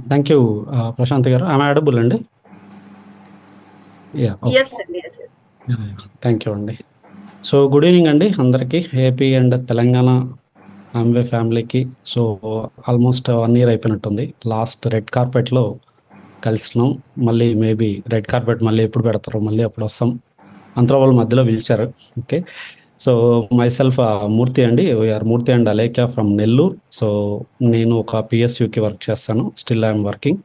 Thank you Prashanth garu. I'm audible అండి? Yeah! Okay. Yes అండి. Yes yes thank you అండి. So good evening అండి అందరికీ. ఏపీ అండ్ తెలంగాణ ఆమ్వే ఫ్యామిలీకి. సో ఆల్మోస్ట్ 1 ఇయర్ అయిపోయినట్టుంది. లాస్ట్ రెడ్ కార్పెట్‌లో కలిసినాం. మళ్ళీ మేబీ రెడ్ కార్పెట్ మళ్ళీ ఎప్పుడు పెడతారో మళ్ళీ అప్పుడు వస్తాం. అంతలో వాళ్ళు మధ్యలో పిలిచారు. ఓకే. సో మైసెల్ఫ్ మూర్తి అండి. V R Murthy and Alekhya from Nellore. So నేను ఒక పిఎస్యూకి వర్క్ చేస్తాను. Still I'm working.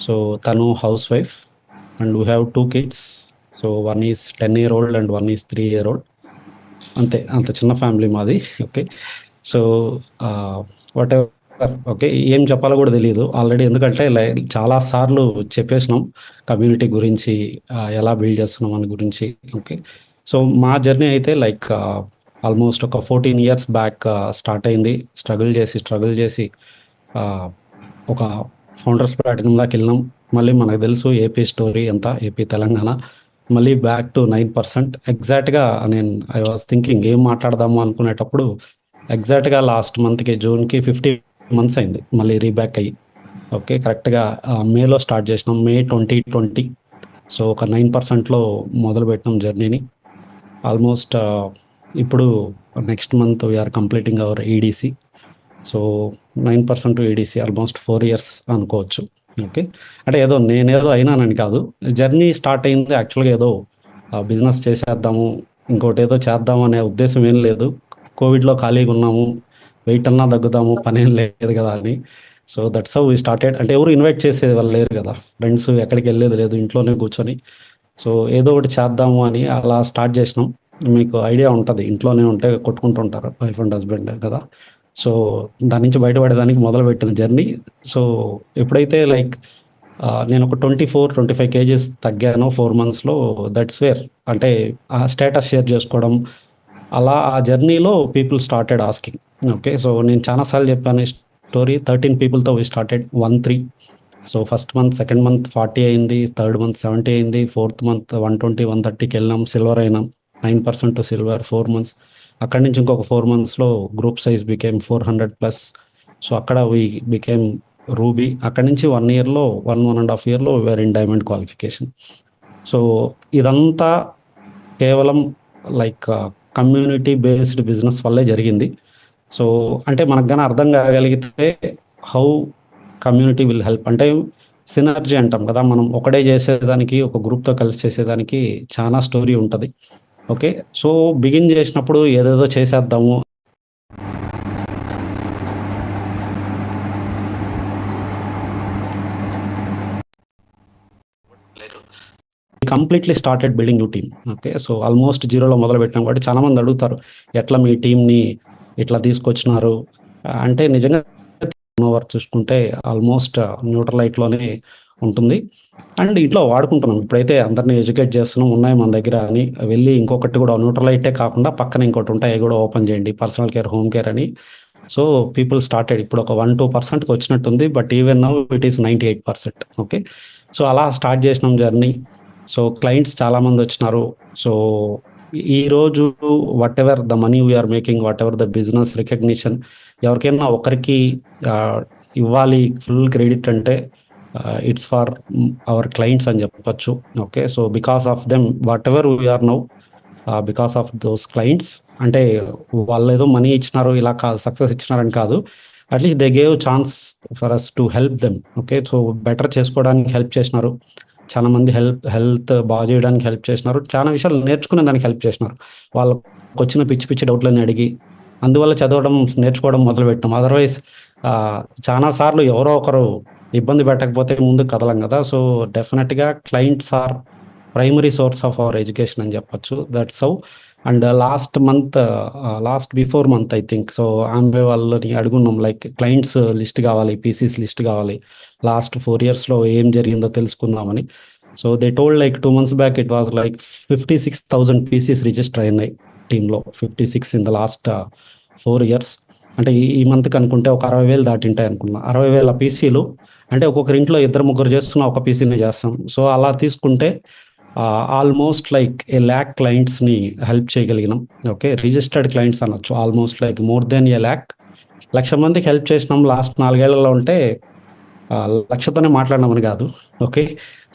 సో తను house wife and we have 2 kids. So one is 10 year old and one is 3 year old. అంతే, అంత చిన్న ఫ్యామిలీ మాది. Okay. So whatever. Okay, ఏం చెప్పాలో కూడా తెలియదు ఆల్రెడీ, ఎందుకంటే చాలా సార్లు చెప్పేసినాం కమ్యూనిటీ గురించి, ఎలా బిల్డ్ చేస్తున్నాం అని గురించి. ఓకే. సో మా జర్నీ అయితే లైక్ ఆల్మోస్ట్ ఒక 14 years బ్యాక్ స్టార్ట్ అయింది. స్ట్రగుల్ చేసి ఒక ఫౌండర్స్ ప్లాటినంలోకి వెళ్ళినాం. మళ్ళీ మనకు తెలుసు ఏపీ స్టోరీ ఎంత, ఏపీ తెలంగాణ. మళ్ళీ బ్యాక్ టు 9%. ఎగ్జాక్ట్గా నేను ఐ వాజ్ థింకింగ్ ఏం మాట్లాడదాము అనుకునేటప్పుడు ఎగ్జాక్ట్గా లాస్ట్ మంత్కి జూన్కి 50 months అయింది మళ్ళీ రీబ్యాక్ అయ్యి. ఓకే, కరెక్ట్గా మేలో స్టార్ట్ చేసినాం, మే 2020. సో ఒక 9%లో మొదలుపెట్టినాం జర్నీని. ఆల్మోస్ట్ ఇప్పుడు next month we're completing our EDC. So 9% EDC almost 4 years అనుకోవచ్చు. ఓకే. అంటే నేనేదో అయినానని కాదు, జర్నీ స్టార్ట్ అయింది యాక్చువల్గా ఏదో బిజినెస్ చేసేద్దాము, ఇంకోటి ఏదో చేద్దాము అనే ఉద్దేశం ఏం లేదు. కోవిడ్లో ఖాళీగా ఉన్నాము, వెయిట్ అన్నా తగ్గుదాము, పనేం లేదు కదా అని. So that's how we started. అంటే ఎవరు ఇన్వైట్ చేసేది వాళ్ళు లేరు కదా, ఫ్రెండ్స్ ఎక్కడికి వెళ్ళేది లేదు, ఇంట్లోనే కూర్చొని సో ఏదో ఒకటి చేద్దాము అని అలా స్టార్ట్ చేసినాం. మీకు ఐడియా ఉంటుంది, ఇంట్లోనే ఉంటే కొట్టుకుంటుంటారు వైఫ్ అండ్ హస్బెండ్ కదా. సో దాని నుంచి బయటపడేదానికి మొదలుపెట్టిన జర్నీ. సో ఎప్పుడైతే లైక్ నేను ఒక 24-25 kgs తగ్గాను 4 monthsలో. దట్స్ వేర్ అంటే ఆ స్టేటస్ షేర్ చేసుకోవడం, అలా ఆ జర్నీలో people started asking. Okay. So నేను చాలాసార్లు చెప్పాను ఈ స్టోరీ. 13 peopleతో we started 13. So first month, second month 40 అయింది, థర్డ్ మంత్ 70 అయింది, ఫోర్త్ మంత్ 120-130కి వెళ్ళాం, సిల్వర్ అయినాం. 9% టు సిల్వర్ 4 months. అక్కడి నుంచి ఇంకొక 4 monthsలో గ్రూప్ సైజ్ బికేమ్ 400+. సో అక్కడ వీ బికేమ్ రూబీ. అక్కడి నుంచి 1 yearలో 1.5 yearలో were in diamond qualification. So ఇదంతా కేవలం లైక్ కమ్యూనిటీ బేస్డ్ బిజినెస్ వల్లే జరిగింది. సో అంటే మనకు కానీ అర్థం కాగలిగితే హౌ కమ్యూనిటీ విల్ హెల్ప్, అంటే సినర్జీ అంటాం కదా, మనం ఒకడే చేసేదానికి ఒక గ్రూప్తో కలిసి చేసేదానికి చాలా స్టోరీ ఉంటుంది. ఓకే. సో బిగిన్ చేసినప్పుడు ఏదేదో చేసేద్దాము completely started building new team. Okay. So almost జీరోలో మొదలు పెట్టినాం కాబట్టి చాలామంది అడుగుతారు ఎట్లా మీ టీంని ఇట్లా తీసుకొచ్చినారు అంటే, నిజంగా ఓవర్ చూసుకుంటే ఆల్మోస్ట్ న్యూట్రలైట్లోనే ఉంటుంది. అండ్ ఇంట్లో వాడుకుంటున్నాం ఇప్పుడైతే, అందరినీ ఎడ్యుకేట్ చేస్తున్నాం, ఉన్నాయి మన దగ్గర అని. వెళ్ళి ఇంకొకటి కూడా న్యూట్రలైటే కాకుండా పక్కన ఇంకోటి ఉంటాయి, అవి కూడా ఓపెన్ చేయండి, పర్సనల్ కేర్, హోమ్ కేర్ అని. So people started. ఇప్పుడు ఒక 1-2%కి వచ్చినట్టుంది, but even now it is 98%. Okay. So అలా స్టార్ట్ చేసినాం జర్నీ. సో క్లయింట్స్ చాలామంది వచ్చినారు. సో ఈరోజు whatever the money we're making, whatever the business recognition, ఎవరికైనా ఒకరికి ఇవ్వాలి ఫుల్ క్రెడిట్ అంటే ఇట్స్ ఫర్ అవర్ క్లయింట్స్ అని చెప్పచ్చు. Okay. So because of them whatever we're now, because of those clients. అంటే వాళ్ళు ఏదో మనీ ఇచ్చినారు, ఇలా సక్సెస్ ఇచ్చినారని కాదు, at least they gave chance for us to help them. Okay. So better చేసుకోవడానికి హెల్ప్ చేసినారు, చాలా మంది హెల్త్ బాగా చేయడానికి హెల్ప్ చేసినారు, చాలా విషయాలు నేర్చుకునే దానికి హెల్ప్ చేసినారు. వాళ్ళకు వచ్చిన పిచ్చి డౌట్లని అడిగి, అందువల్ల చదవడం నేర్చుకోవడం మొదలుపెట్టాం. అదర్వైజ్ చాలా సార్లు ఎవరో ఒకరు ఇబ్బంది పెట్టకపోతే ముందు కదలం కదా. సో డెఫినెట్గా clients are primary source of our education అని చెప్పచ్చు. That's how. And last before month I think, so Amway వాళ్ళని అడుగున్నాం లైక్ క్లయింట్స్ లిస్ట్ కావాలి, పీసీస్ లిస్ట్ కావాలి, లాస్ట్ 4 yearsలో ఏం జరిగిందో తెలుసుకుందామని. So they told like 2 months back it was like 56,000 PCs register అయినాయి టీంలో. 56 ఇన్ ద లాస్ట్ 4 years. అంటే ఈ మంత్కి అనుకుంటే ఒక 60,000 దాటింటాయి అనుకున్నా. 60,000 పీసీలు అంటే ఒక్కొక్కరి ఇంట్లో 2-3 చేస్తున్న ఒక పీసీని చేస్తాం. సో అలా తీసుకుంటే ఆల్మోస్ట్ లైక్ 1,00,000 క్లయింట్స్ని హెల్ప్ చేయగలిగినాం. ఓకే. రిజిస్టర్డ్ క్లయింట్స్ అనొచ్చు. ఆల్మోస్ట్ లైక్ మోర్ దెన్ 1,00,000 మందికి హెల్ప్ చేసినాం లాస్ట్ 4 ఏళ్లలో. ఉంటే లక్షతోనే మాట్లాడినామని కాదు. ఓకే.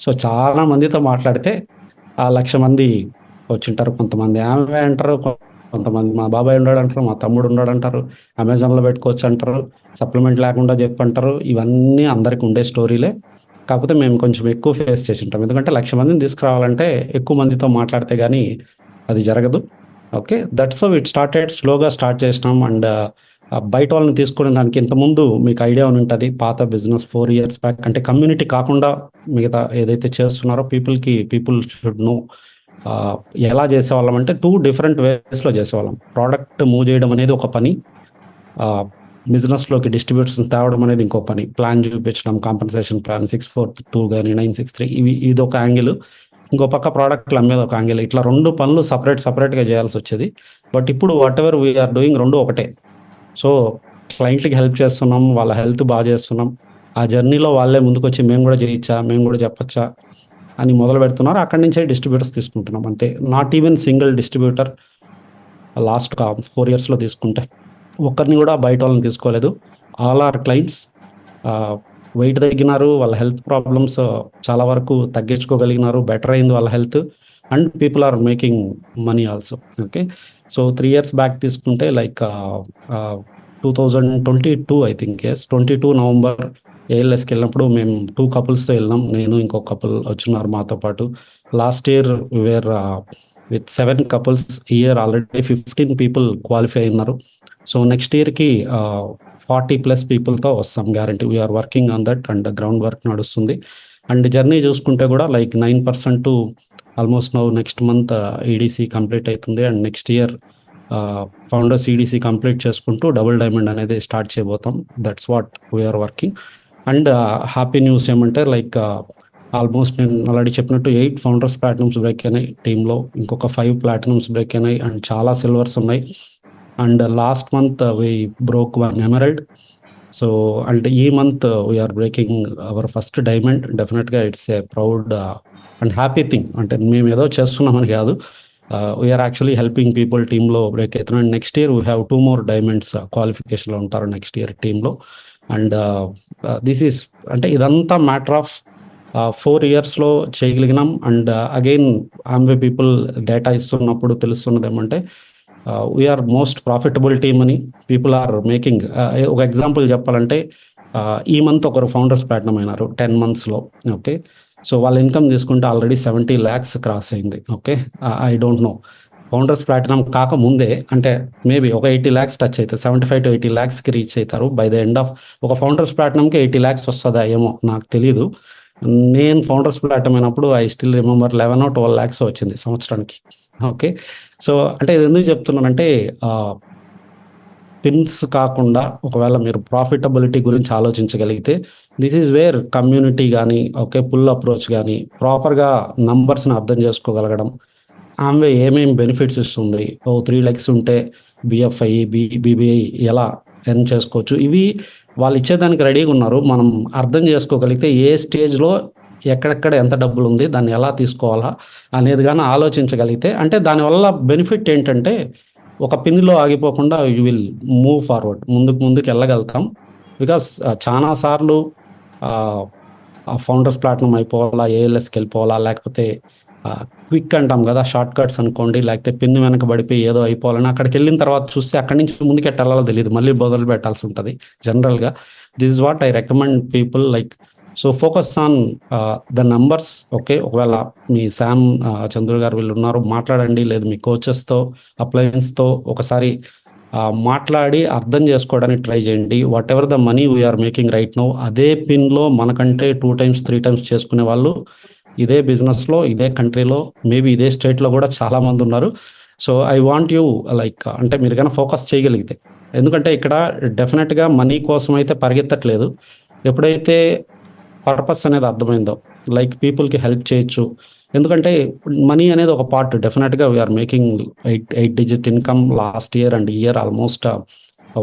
సో చాలా మందితో మాట్లాడితే ఆ 1,00,000 మంది వచ్చింటారు. కొంతమంది ఆమె అంటారు, కొంతమంది మా బాబాయ్ ఉన్నాడంటారు, మా తమ్ముడు ఉన్నాడంటారు, అమెజాన్‌లో పెట్టుకోవచ్చు అంటారు, సప్లిమెంట్ లేకుండా చెప్పంటారు. ఇవన్నీ అందరికి ఉండే స్టోరీలే. కాకపోతే మేము కొంచెం ఎక్కువ ఫేస్ చేసుంటాం. ఎందుకంటే 1,00,000 మందిని తీసుకురావాలంటే ఎక్కువ మందితో మాట్లాడితే గానీ అది జరగదు. Okay. That's how it started. స్లోగా స్టార్ట్ చేసినాం. అండ్ బయట వాళ్ళని తీసుకునే దానికి ఇంతకుముందు మీకు ఐడియా ఉంటది. పాత బిజినెస్ 4 ఇయర్స్ బ్యాక్ అంటే కమ్యూనిటీ కాకుండా మిగతా ఏదైతే చేస్తున్నారో పీపుల్ షుడ్ నో. ఎలా చేసేవాళ్ళం అంటే 2 డిఫరెంట్ వేస్‌లో చేసేవాళ్ళం. ప్రోడక్ట్ మూవ్ చేయడం అనేది ఒక పని. బిజినెస్‌లోకి డిస్ట్రిబ్యూటర్స్‌ని తేవడం అనేది ఇంకో పని. ప్లాన్ చూపించడం, కాంపెన్సేషన్ ప్లాన్ 642 గాని, 963 ఇదొక యాంగిల్. ఇంకో పక్క ప్రోడక్ట్‌లు అమ్మేది ఒక యాంగిల్. ఇట్లా 2 పనులు సెపరేట్‌గా చేయాల్సొచ్చేది. బట్ ఇప్పుడు వాటెవర్ వి ఆర్ డూయింగ్ 2 ఒకటే. సో, క్లయింట్‌లకి హెల్ప్ చేస్తున్నాం. వాళ్ళ హెల్త్ చేస్తున్నాం. ఆ జర్నీలో వాళ్ళే ముందుకొచ్చి మేము గూడా చేయొచ్చా? మేము గూడా చెప్పొచ్చా? అని మొదలుపెడుతున్నారు. అక్కడి నుంచే డిస్ట్రిబ్యూటర్స్ తీసుకుంటున్నాం అంతే. Not even single distributor last 4 ఇయర్స్‌లో తీసుకుంటే. ఒక్కరిని గూడా బయటోళ్ళని తీసుకోలేదు. ఆల్ ఆర్ క్లయింట్స్ వెయిట్ తగ్గినారు. వాళ్ళ హెల్త్ ప్రాబ్లమ్స్ చాలా వరకు తగ్గించుకోగలిగినారు. బెటర్ అయింది వాళ్ళ health. And people are making money also. Okay. So 3 years back తీసుకుంటే like 2022 I think. Yes. 22 November ఏఎల్ఎస్‌కి వెళ్ళినప్పుడు మేము 2 కపుల్స్‌తో వెళ్ళినాం. నేను ఇంకో కపుల్ వచ్చున్నారు మాతో పాటు. Last year we were with 7 couples. ఈ ఇయర్ ఆల్రెడీ 15 పీపుల్ క్వాలిఫై అయినారు. సో నెక్స్ట్ ఇయర్‌కి 40+ పీపుల్‌తో వస్తాం guarantee. We are working on that and ground work నడుస్తుంది. అండ్ జర్నీ చూసుకుంటే కూడా like 9% almost now next month EDC complete అవుతుంది. And next year founders EDC complete చేసుకుంటూ డబుల్ డైమండ్ అనేది స్టార్ట్ చేయబోతాం. That's what we are working. And happy news ఏమంటే like almost నేను ఆల్రెడీ చెప్పినట్టు 8 ఫౌండర్స్ ప్లాటినమ్స్ బ్రేక్ అయినాయి టీంలో. ఇంకొక 5 ప్లాటినమ్స్ బ్రేక్ అయినాయి అండ్ చాలా సిల్వర్స్ ఉన్నాయి. And last month we broke 1 emerald. So and ఈ month we are breaking our first diamond. డెఫినెట్గా it's a proud and happy thing. అంటే మేము ఏదో చేస్తున్నామని కాదు, వీఆర్ యాక్చువల్లీ హెల్పింగ్ పీపుల్. టీంలో బ్రేక్ అవుతున్నాం. And next year we have 2 more diamonds క్వాలిఫికేషన్లో ఉంటారు నెక్స్ట్ ఇయర్ టీంలో. అండ్ దిస్ ఈస్ అంటే ఇదంతా మ్యాటర్ ఆఫ్ 4 ఇయర్స్లో చేయగలిగినాం. అండ్ అగైన్ ఆమ్వే పీపుల్ డేటా ఇస్తున్నప్పుడు తెలుస్తున్నది ఏమంటే వీఆర్ మోస్ట్ ప్రాఫిటబుల్ టీమ్ అని. People are making. ఒక ఎగ్జాంపుల్ చెప్పాలంటే ఈ మంత్ ఒకరు ఫౌండర్స్ ప్లాటినం అయినారు 10 monthsలో. ఓకే. సో వాళ్ళ ఇన్కమ్ తీసుకుంటే ఆల్రెడీ 70 lakhs క్రాస్ అయింది. Okay. I don't know founders platinum కాకముందే అంటే మేబీ ఒక 80 lakhs టచ్ అవుతుంది. 75 to 80 lakhsకి రీచ్ అవుతారు బై ద ఎండ్ ఆఫ్ ఒక ఫౌండర్స్ ప్లాటినంకి 80 lakhs వస్తుందా ఏమో నాకు తెలీదు. నేను ఫౌండర్స్ ప్లాటినం అయినప్పుడు I still remember 11 or 12 lakhs వచ్చింది సంవత్సరానికి. ఓకే. సో అంటే ఇది ఎందుకు చెప్తున్నానంటే పిన్స్ కాకుండా ఒకవేళ మీరు ప్రాఫిటబిలిటీ గురించి ఆలోచించగలిగితే దిస్ ఈజ్ వేర్ కమ్యూనిటీ కానీ ఓకే పుల్ అప్రోచ్ కానీ ప్రాపర్గా నంబర్స్ని అర్థం చేసుకోగలగడం, ఆమె ఏమేమి బెనిఫిట్స్ ఇస్తుంది, 3 legs ఉంటే బిఎఫ్ఐ బీబీఐ ఎలా ఎర్న్ చేసుకోవచ్చు, ఇవి వాళ్ళు ఇచ్చేదానికి రెడీగా ఉన్నారు. మనం అర్థం చేసుకోగలిగితే ఏ స్టేజ్లో ఎక్కడెక్కడ ఎంత డబ్బులు ఉంది, దాన్ని ఎలా తీసుకోవాలా అనేది కానీ ఆలోచించగలిగితే అంటే దానివల్ల బెనిఫిట్ ఏంటంటే ఒక పిన్లో ఆగిపోకుండా యూ విల్ మూవ్ ఫార్వర్డ్, ముందుకు వెళ్ళగలుగుతాం. బికాస్ చాలా సార్లు ఫౌండర్స్ ప్లాటినం అయిపోవాలా, ఏఎల్ఎస్కి వెళ్ళిపోవాలా, లేకపోతే క్విక్ అంటాం కదా షార్ట్ కట్స్ అనుకోండి, లేకపోతే పిన్ వెనక పడిపోయి ఏదో అయిపోవాలని అక్కడికి వెళ్ళిన తర్వాత చూస్తే అక్కడి నుంచి ముందుకు ఎట్టాలో తెలియదు, మళ్ళీ మొదలు పెట్టాల్సి ఉంటుంది జనరల్గా. This is what I recommend people like. So focus on the numbers. Okay. ఒకవేళ మీ శామ్ చంద్రు గారు వీళ్ళు ఉన్నారు, మాట్లాడండి. లేదు మీ కోచెస్తో అప్లయన్స్తో ఒకసారి మాట్లాడి అర్థం చేసుకోవడానికి ట్రై చేయండి. Whatever the money we're making right now అదే పిన్లో మనకంటే 2 times 3 times చేసుకునే వాళ్ళు ఇదే బిజినెస్లో ఇదే కంట్రీలో మేబీ ఇదే స్టేట్లో కూడా చాలామంది ఉన్నారు. So I want you like అంటే మీరు కన్నా ఫోకస్ చేయగలిగితే, ఎందుకంటే ఇక్కడ డెఫినెట్గా మనీ కోసం అయితే పరిగెత్తట్లేదు. ఎప్పుడైతే పర్పస్ అనేది అర్థమైందో లైక్ పీపుల్కి హెల్ప్ చేయొచ్చు. ఎందుకంటే మనీ అనేది ఒక పార్ట్. డెఫినెట్గా we're making 8 digit income last year and year almost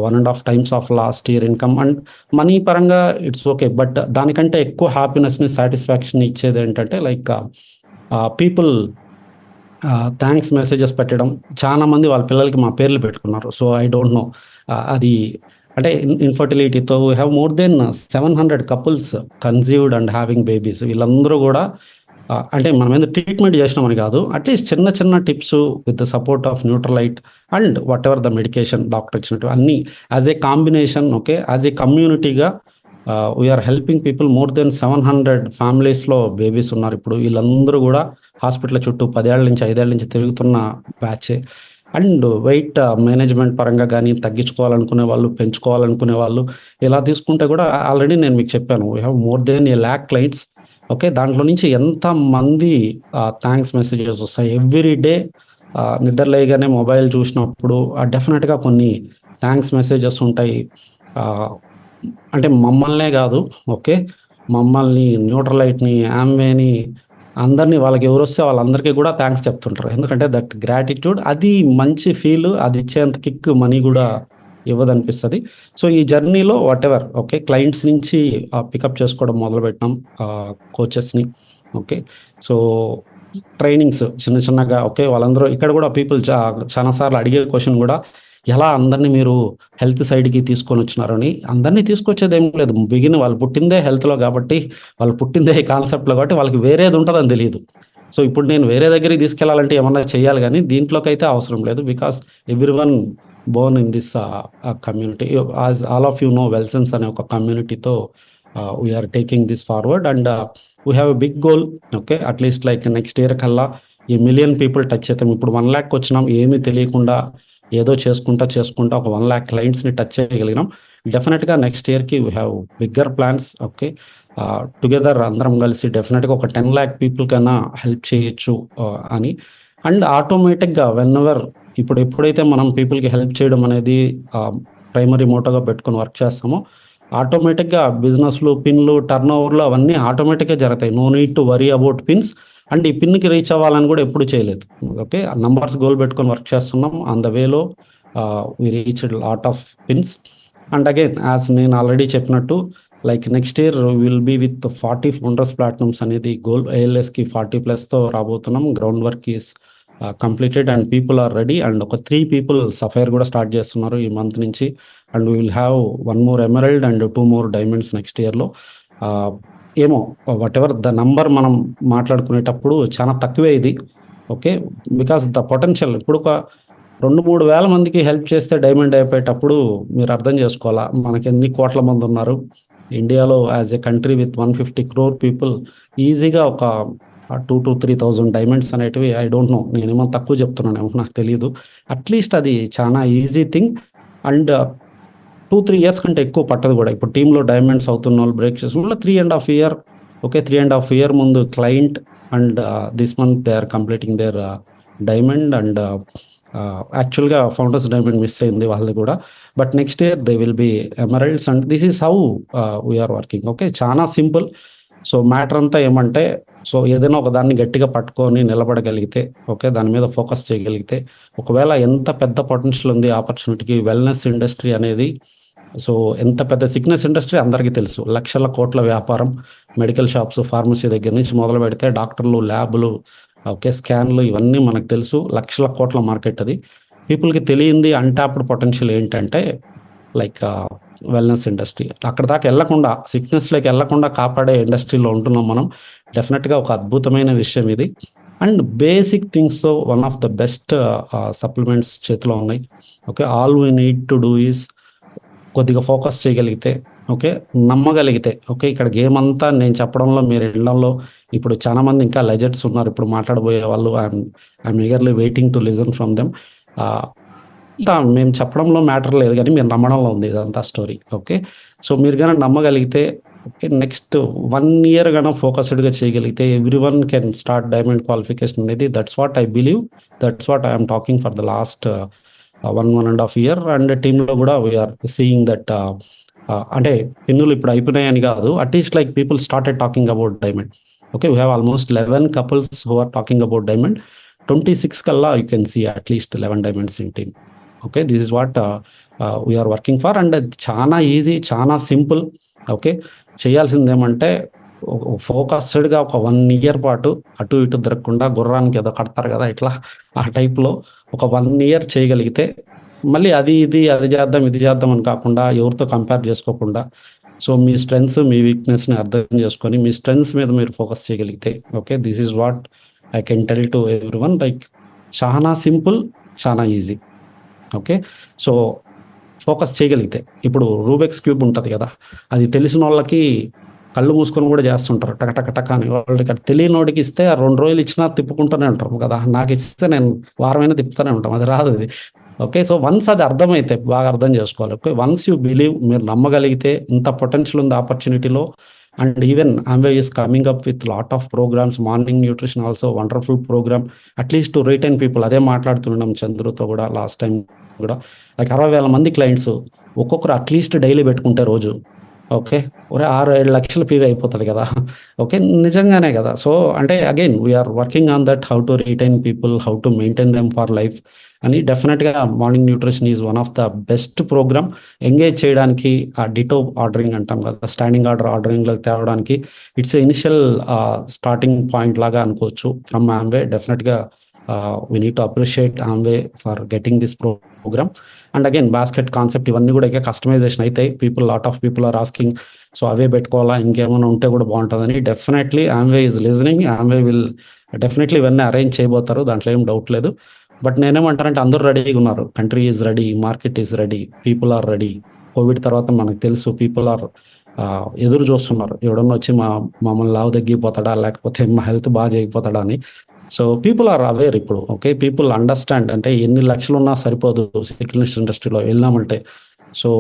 1.5 times of last year income. And money పరంగా ఇట్స్ ఓకే. బట్ దానికంటే ఎక్కువ హ్యాపీనెస్ని సాటిస్ఫాక్షన్ ఇచ్చేది ఏంటంటే లైక్ పీపుల్ థ్యాంక్స్ మెసేజెస్ పెట్టడం. చాలా మంది వాళ్ళ పిల్లలకి మా పేర్లు పెట్టుకున్నారు. సో ఐ డోంట్ నో అది అంటే ఇన్ఫర్టిలిటీతో we have more than 700 couples conceived and having babies. వీళ్ళందరూ కూడా అంటే మనం ఏదో ట్రీట్మెంట్ చేసినామని కాదు, అట్లీస్ట్ చిన్న చిన్న tips with the support of Nutrilite and whatever the medication doctor ఇచ్చినట్టు అన్నీ as a combination, okay, as a కమ్యూనిటీగా we are helping people. More than 700 ఫ్యామిలీస్లో బేబీస్ ఉన్నారు ఇప్పుడు. వీళ్ళందరూ కూడా హాస్పిటల్ చుట్టూ 10 ఏళ్ల నుంచి 5 ఏళ్ల నుంచి తిరుగుతున్న బ్యాచే. అండ్ వెయిట్ మేనేజ్మెంట్ పరంగా కానీ తగ్గించుకోవాలనుకునే వాళ్ళు, పెంచుకోవాలనుకునే వాళ్ళు ఇలా తీసుకుంటే కూడా ఆల్రెడీ నేను మీకు చెప్పాను, we have more than 1,00,000 clients. Okay, దాంట్లో నుంచి ఎంతమంది థ్యాంక్స్ మెసేజెస్ వస్తాయి ఎవ్రీ డే. నిద్ర లేయగానే మొబైల్ చూసినప్పుడు డెఫినెట్గా కొన్ని థ్యాంక్స్ మెసేజెస్ ఉంటాయి. అంటే మమ్మల్నే కాదు, ఓకే, మమ్మల్ని, న్యూట్రలైట్ని, యామ్వేని, అందరినీ, వాళ్ళకి ఎవరు వస్తే వాళ్ళందరికీ కూడా థ్యాంక్స్ చెప్తుంటారు. ఎందుకంటే దట్ గ్రాటిట్యూడ్, అది మంచి ఫీల్, అది ఇచ్చేంత కిక్ మనీ కూడా ఇవ్వదనిపిస్తుంది. సో ఈ జర్నీలో వాట్ ఎవర్, ఓకే, క్లయింట్స్ నుంచి పికప్ చేసుకోవడం మొదలుపెట్టినాం, కోచెస్ని. ఓకే, సో ట్రైనింగ్స్ చిన్న చిన్నగా, ఓకే, వాళ్ళందరూ ఇక్కడ కూడా పీపుల్ చాలాసార్లు అడిగే క్వశ్చన్ కూడా, ఎలా అందరినీ మీరు హెల్త్ సైడ్కి తీసుకొని వచ్చినారని. అందరినీ తీసుకొచ్చేది ఏం లేదు, వాళ్ళు పుట్టిందే హెల్త్లో కాబట్టి, వాళ్ళు పుట్టిందే కాన్సెప్ట్లో కాబట్టి వాళ్ళకి వేరేది ఉంటుందని తెలియదు. సో ఇప్పుడు నేను వేరే దగ్గరికి తీసుకెళ్లాలంటే ఏమన్నా చేయాలి, కానీ దీంట్లోకి అయితే అవసరం లేదు. Because every one born in this community. As all of you know, Wellsons అనే ఒక కమ్యూనిటీతో we are taking this forward and we have a big goal. Okay, at least like next year కల్లా ఈ 1 million పీపుల్ టచ్ అవుతాం. ఇప్పుడు 1 lakh వచ్చినాం, ఏమీ తెలియకుండా ఏదో చేసుకుంటా ఒక 1 lakh క్లయింట్స్ని టచ్ చేయగలిగినాం. డెఫినెట్గా నెక్స్ట్ ఇయర్కి we have bigger plans. Okay, together అందరం కలిసి డెఫినెట్గా ఒక 10 lakh పీపుల్ కన్నా హెల్ప్ చేయొచ్చు అని. అండ్ ఆటోమేటిక్గా వెన్ఎవర్, ఇప్పుడు ఎప్పుడైతే మనం పీపుల్కి హెల్ప్ చేయడం అనేది ప్రైమరీ మోటోగా పెట్టుకొని వర్క్ చేస్తామో, ఆటోమేటిక్గా బిజినెస్లు, పిన్లు, టర్న్ ఓవర్లు అవన్నీ ఆటోమేటిక్గా జరుగుతాయి. No need to worry about pins. And ఈ పిన్కి రీచ్ అవ్వాలని కూడా ఎప్పుడు చేయలేదు. ఓకే, నంబర్స్ గోల్ పెట్టుకొని వర్క్ చేస్తున్నాం. ఆన్ ద వేలో we reach lot of pins. And again, as నేను ఆల్రెడీ చెప్పినట్టు, like next year will be with 40 founders platforms అనేది గోల్. ALSకి 40+తో రాబోతున్నాం. Ground work is completed and people are ready. And ఒక 3 people సఫైర్ కూడా స్టార్ట్ చేస్తున్నారు ఈ మంత్ నుంచి. And we will have 1 more emerald and 2 more diamonds next ఇయర్లో. ఏమో, వాట్ ఎవర్ ద నంబర్ మనం మాట్లాడుకునేటప్పుడు చాలా తక్కువే ఇది. ఓకే, బికాస్ ద పొటెన్షియల్ ఇప్పుడు ఒక 2-3 వేల మందికి హెల్ప్ చేస్తే డైమండ్ అయిపోయేటప్పుడు మీరు అర్థం చేసుకోవాలా మనకి ఎన్ని కోట్ల మంది ఉన్నారు ఇండియాలో. As a country with 150 crore people ఈజీగా ఒక 2,000 to 3,000 డైమండ్స్ అనేటివి, ఐ డోంట్ నో, నేనేమో తక్కువ చెప్తున్నాను, నాకు తెలియదు. అట్లీస్ట్ అది చాలా ఈజీ థింగ్. అండ్ 2-3 years కంటే ఎక్కువ పట్టదు కూడా. ఇప్పుడు టీంలో డైమండ్స్ అవుతున్న వాళ్ళు, బ్రేక్ చేసిన వాళ్ళు 3.5 years. ఓకే, 3.5 years ముందు client and this month they are completing their diamond. And యాక్చువల్గా ఫౌండర్స్ డైమండ్ మిస్ అయింది వాళ్ళది కూడా. But next year they will be emeralds. And this is how we're working. Okay, చాలా simple. So matter అంతా ఏమంటే, so ఏదైనా ఒక దాన్ని గట్టిగా పట్టుకొని నిలబడగలిగితే, ఓకే, దాని మీద ఫోకస్ చేయగలిగితే, ఒకవేళ ఎంత పెద్ద పొటెన్షియల్ ఉంది ఆపర్చునిటీకి. వెల్నెస్ ఇండస్ట్రీ అనేది, సో ఎంత పెద్ద సిక్నెస్ ఇండస్ట్రీ అందరికీ తెలుసు. లక్షల కోట్ల వ్యాపారం. మెడికల్ షాప్స్, ఫార్మసీ దగ్గర నుంచి మొదలు పెడితే డాక్టర్లు, ల్యాబ్లు, ఓకే, స్కాన్లు, ఇవన్నీ మనకు తెలుసు. లక్షల కోట్ల మార్కెట్ అది. పీపుల్కి తెలియంది అన్టాప్డ్ పొటెన్షియల్ ఏంటంటే లైక్ వెల్నెస్ ఇండస్ట్రీ. అక్కడ దాకా వెళ్లకుండా, సిక్నెస్లోకి వెళ్లకుండా కాపాడే ఇండస్ట్రీలో ఉంటున్నాం మనం. డెఫినెట్గా ఒక అద్భుతమైన విషయం ఇది. And basic things, one of the best supplements చేతిలో ఉన్నాయి. Okay, all we need to do is కొద్దిగా ఫోకస్ చేయగలిగితే, ఓకే, నమ్మగలిగితే. ఓకే, ఇక్కడ గేమ్ అంతా నేను చెప్పడంలో, మీరు వెళ్ళడంలో. ఇప్పుడు చాలా మంది ఇంకా లెజెండ్స్ ఉన్నారు ఇప్పుడు మాట్లాడబోయే వాళ్ళు. I'm eagerly waiting to listen from them. మేము చెప్పడంలో మ్యాటర్ లేదు, కానీ మీరు నమ్మడంలో ఉంది ఇదంతా స్టోరీ. ఓకే, సో మీరు కానీ నమ్మగలిగితే, ఓకే, నెక్స్ట్ 1 year కన్నా ఫోకస్డ్గా చేయగలిగితే every one can start diamond qualification అనేది. That's what I believe, that's what I'm talking for the last 1.5 years. And టీంలో కూడా వీఆర్ సీయింగ్ దట్, అంటే పిన్నులు ఇప్పుడు అయిపోయినాయని కాదు, at least like people started talking about diamond. Okay, we have almost 11 couples who are talking about diamond. 26 కల్లా you can see at least 11 diamonds in team. Okay, this is what we are working for. And చాలా easy, చాలా simple. Okay, చేయాల్సింది ఏమంటే ఫోకస్డ్గా ఒక 1 year పాటు అటు ఇటు తిరగకుండా, గుర్రానికి ఏదో కడతారు కదా ఇట్లా, ఆ టైప్లో ఒక 1 year చేయగలిగితే మళ్ళీ అది చేద్దాం ఇది చేద్దాం అని కాకుండా ఎవరితో కంపేర్ చేసుకోకుండా సో మీ స్ట్రెంగ్స్ మీ వీక్నెస్ని అర్థం చేసుకొని మీ స్ట్రెంగ్స్ మీద మీరు ఫోకస్ చేయగలిగితే okay this is what I can tell to every one like చాలా సింపుల్ చాలా ఈజీ ఓకే సో ఫోకస్ చేయగలిగితే ఇప్పుడు రూబెక్స్ క్యూబ్ ఉంటుంది కదా అది తెలిసిన వాళ్ళకి కళ్ళు మూసుకొని కూడా చేస్తుంటారు టక టక టక అని వాళ్ళకి తెలియని వాడికి ఇస్తే ఆ 2 రోజులు ఇచ్చినా తిప్పుకుంటూనే ఉంటాం కదా నాకు ఇస్తే నేను వారమైనా తిప్పుతూనే ఉంటాం అది రాదు అది ఓకే సో వన్స్ అది అర్థమైతే బాగా అర్థం చేసుకోవాలి ఓకే వన్స్ యూ బిలీవ్ మీరు నమ్మగలిగితే ఇంత పొటెన్షియల్ ఉంది ఆపర్చునిటీలో and even Amway is coming up with lot of programs morning nutrition also wonderful program at least to retain people అదే మాట్లాడుతున్నాం చంద్రుతో కూడా లాస్ట్ టైం కూడా లైక్ 60,000 మంది క్లయింట్స్ ఒక్కొక్కరు అట్లీస్ట్ డైలీ పెట్టుకుంటే రోజు ఓకే 6-7 లక్షల పీవీ అయిపోతుంది కదా ఓకే నిజంగానే కదా సో అంటే again we're working on that how to retain people how to maintain them for life అని డెఫినెట్గా morning nutrition is one of the best program engage చేయడానికి ఆ డిటో ఆర్డరింగ్ అంటాం కదా స్టాండింగ్ ఆర్డరింగ్లో తేవడానికి ఇట్స్ ఇనిషియల్ స్టార్టింగ్ పాయింట్ లాగా అనుకోవచ్చు from Amway డెఫినెట్గా we need to appreciate Amway for getting this program and again basket concept ఇవన్నీ కూడా కస్టమైజేషన్ అయితే lot of people are asking so అవే పెట్టుకోవాలా ఇంకేమైనా ఉంటే కూడా బాగుంటుందని definitely Amway is listening Amway will definitely ఇవన్నీ అరేంజ్ చేయబోతారు దాంట్లో ఏం డౌట్ లేదు బట్ నేనేమంటానంటే అందరూ రెడీగా ఉన్నారు country is ready market is ready people are ready covid తర్వాత మనకు తెలుసు పీపుల్ ఆర్ ఎదురు చూస్తున్నారు ఎవడన్నా వచ్చి మమ్మల్ని లావు తగ్గిపోతాడా లేకపోతే మా హెల్త్ బాగా చేయకపోతాడా అని సో పీపుల్ ఆర్ అవేర్ ఇప్పుడు ఓకే పీపుల్ అండర్స్టాండ్ అంటే ఎన్ని లక్షలు ఉన్నా సరిపోదు సెక్యులర్ ఇండస్ట్రీలో వెళ్ళామంటే సో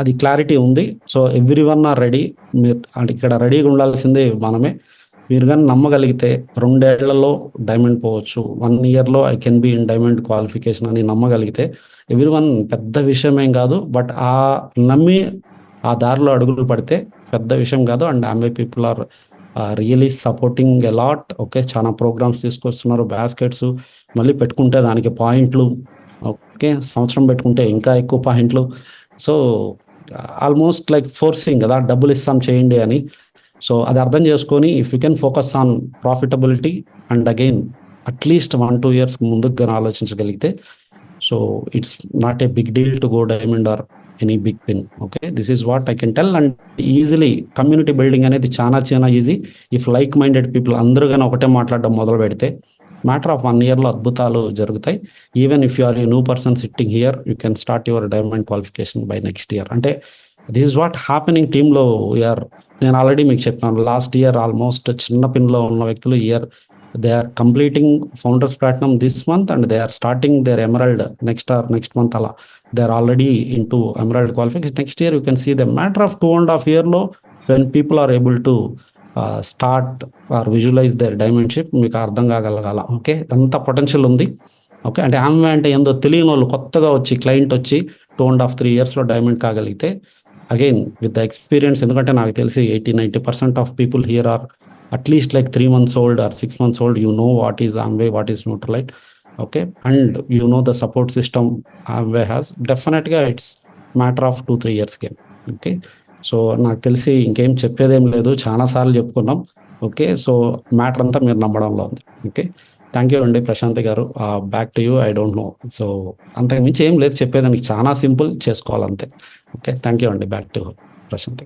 అది క్లారిటీ ఉంది so every one or ready మీరు అంటే ఇక్కడ రెడీగా ఉండాల్సిందే మనమే మీరు కానీ నమ్మగలిగితే 2 ఏళ్లలో డైమండ్ పోవచ్చు 1 ఇయర్లో I can be in diamond qualification అని నమ్మగలిగితే ఎవ్రీ వన్ పెద్ద విషయం ఏం కాదు బట్ ఆ నమ్మి ఆ దారిలో అడుగులు పడితే పెద్ద విషయం కాదు and Amway people are really supporting a lot okay చాలా ప్రోగ్రామ్స్ తీసుకొస్తున్నారు బాస్కెట్స్ మళ్ళీ పెట్టుకుంటే దానికి పాయింట్లు ఓకే సంవత్సరం పెట్టుకుంటే ఇంకా ఎక్కువ పాయింట్లు సో ఆల్మోస్ట్ లైక్ ఫోర్సింగ్ కదా డబ్బులు ఇస్తాం చేయండి అని సో అది అర్థం చేసుకొని if you can focus on profitability and again at least 1-2 years ముందుకు కానీ ఆలోచించగలిగితే so it's not a big deal to go diamond or any big pin okay this is what I can tell and easily community building అనేది చాలా easy if like minded people అందరూ కానీ ఒకటే మాట్లాడడం మొదలు పెడితే మ్యాటర్ ఆఫ్ 1 ఇయర్లో అద్భుతాలు జరుగుతాయి even if you are a new person sitting here you can start your diamond qualification by next year అంటే దిస్ ఇస్ వాట్ హ్యాపెనింగ్ టీంలో వీఆర్ నేను ఆల్రెడీ మీకు చెప్పాను లాస్ట్ ఇయర్ ఆల్మోస్ట్ చిన్న పిన్లో ఉన్న వ్యక్తులు year they are completing founders platinum this month and they are starting their emerald next month అలా they are already into emerald qualification next year you can see the matter of 2.5 ఇయర్లో when people are able to start or visualize their diamondship మీకు అర్థం కాగలగాల okay అంత potential ఉంది okay అంటే ఆమె అంటే ఏందో తెలియని వాళ్ళు కొత్తగా వచ్చి క్లయింట్ వచ్చి 2.5-3 ఇయర్స్లో డైమండ్ కాగలిగితే అగైన్ విత్ ద ఎక్స్పీరియన్స్ ఎందుకంటే నాకు తెలిసి 80-90% of people here are at least like 3 months old or 6 months old you know what is Amway what is Nutrilite okay and you know the support system Amway has definitely it's matter of 2-3 years game okay so నాకు తెలిసి ఇంకేం చెప్పేదేం లేదు చాలా సార్లు చెప్పుకున్నాం okay so matter అంతా మీరు నమ్మడంలో ఉంది ఓకే థ్యాంక్ యూ అండి ప్రశాంత్ గారు back to you I don't no so అంతకు మించి ఏం లేదు చెప్పేదానికి చాలా సింపుల్ చేసుకోవాలంతే ఓకే థ్యాంక్ యూ అండి బ్యాక్ టు ప్రశాంత్